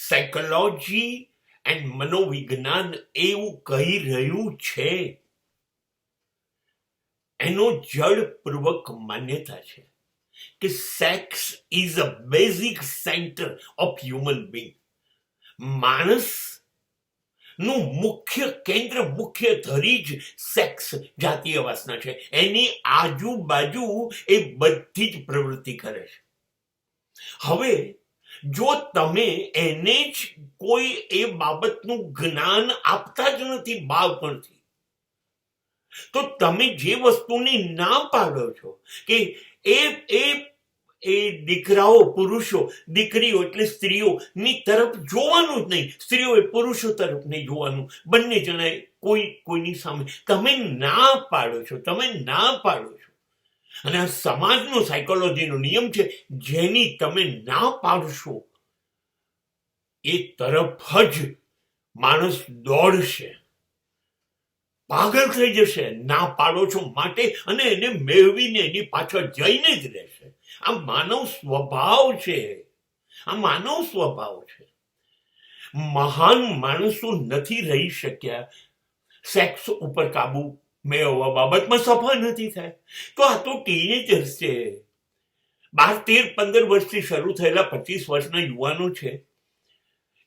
Psychology and મનોવિજ્ઞાન એવું કહી રહ્યું છે, એનો જડપૂર્વક માન્યતા છે કે sex is a basic centre of human being. માણસ નું મુખ્ય કેન્દ્ર, મુખ્ય ધરી જ સેક્સ જાતીય વાસના છે. એની આજુબાજુ એ બધી જ પ્રવૃત્તિ કરે છે. હવે જો તમે એને જ કોઈ એ બાબતનું જ્ઞાન આપતા જ નથી બાળપણથી, તો તમે જે વસ્તુની ના પાડો છો કે એ એ એ દીકરાઓ પુરુષો, દીકરીઓ એટલે સ્ત્રીઓની તરફ જોવાનું જ નહીં, સ્ત્રીઓએ પુરુષો તરફ નહીં જોવાનું, બંને જણાએ કોઈની સામે તમે ના પાડો છો, તમે ના પાડો છો. અને આ સમાજનો સાયકોલોજીનો નિયમ છે, જેની તમે ના પાડશો એ તરફ જ માણસ દોડશે, પાગલ થઈ જશે. ના પાડો છો માટે, અને એને મેળવીને એની પાછળ જઈને જ રહેશે. આ માનવ સ્વભાવ છે, આ માનવ સ્વભાવ છે. મહાન માણસો નથી રહી શક્યા સેક્સ ઉપર કાબુ મેળવવા બાબતમાં, સફળ નથી થાય. તો આ તો ટીનેજર્સ છે, 12, 13, 15 વર્ષથી શરૂ થયેલા 25 વર્ષના યુવાનો છે.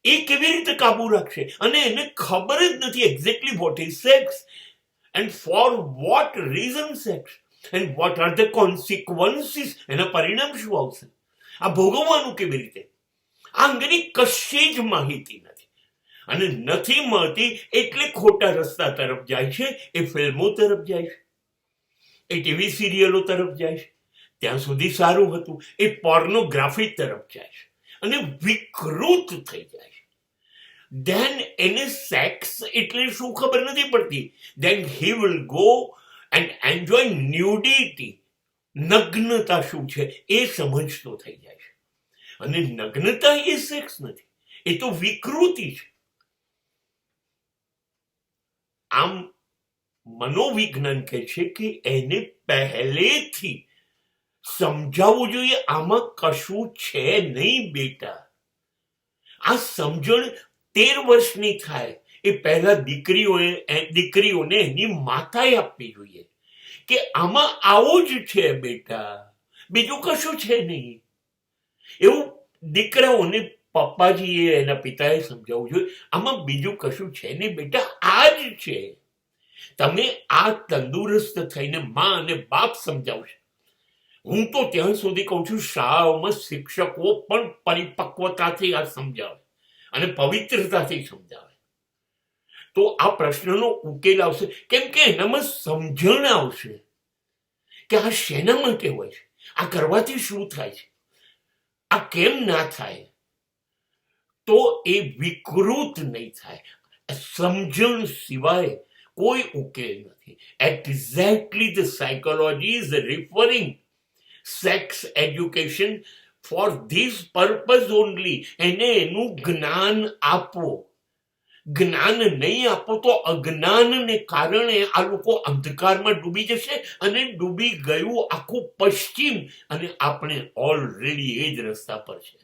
એ કેવી રીતે કાબુ રાખશે? અને એને ખબર જ નથી exactly what is sex and for what reason sex and what are the consequences. એના પરિણામ શું આવશે, આ ભોગવવાનું કેવી રીતે, આ અંગેની કશી જ માહિતી નથી. અને નથી મળતી એટલે ખોટા રસ્તા તરફ જાય છે. એ ફિલ્મો તરફ જાય છે, એ ટીવી સિરિયલો તરફ જાય છે. ત્યાં સુધી સારું હતું. એ પોર્નોગ્રાફી તરફ જાય છે અને વિકૃત થઈ જાય છે. ધેન એને સેક્સ એટલે શું ખબર નથી પડતી. Then he will go and enjoy nudity. નગ્નતા શું છે એ સમજતો થઈ જાય છે. અને નગ્નતા એ સેક્સ નથી, એ તો વિકૃતિ છે. આમ મનોવિજ્ઞાન કહે છે કે એને પહેલેથી સમજાવવું જોઈએ, આમાં કશું છે નહીં બેટા. આ સમજણ 13 વર્ષની થાય એ પહેલા દીકરીઓને એની માતાએ આપવી જોઈએ કે આમાં આવું જ છે બેટા, બીજું કશું છે નહીં. એવું દીકરાઓને પપ્પાજીએ, એના પિતાએ સમજાવવું જોઈએ, આમાં બીજું કશું છે નહીં બેટા, આ જ છે. તમે આ તંદુરસ્ત થઈને માં અને બાપ સમજાવશે. હું તો ત્યાં સુધી કહું છું, શાળાઓમાં શિક્ષકો પણ પરિપક્વતાથી આ સમજાવે અને પવિત્રતાથી સમજાવે, તો આ પ્રશ્નનો ઉકેલ આવશે. કેમ કે એનામાં સમજણ આવશે કે આ શેના માટે હોય છે, આ કરવાથી શું થાય છે, આ કેમ ના થાય. તો એ વિકૃત નહીં થાય. સમજણ સિવાય કોઈ ઉકેલ નથી. Exactly the psychology is referring sex education for this purpose only. એને એનું જ્ઞાન આપો. જ્ઞાન નહીં આપો તો અજ્ઞાનને કારણે આ લોકો અંધકારમાં ડૂબી જશે, અને ડૂબી ગયું આખું પશ્ચિમ, અને આપણે ઓલરેડી એ જ રસ્તા પર છે.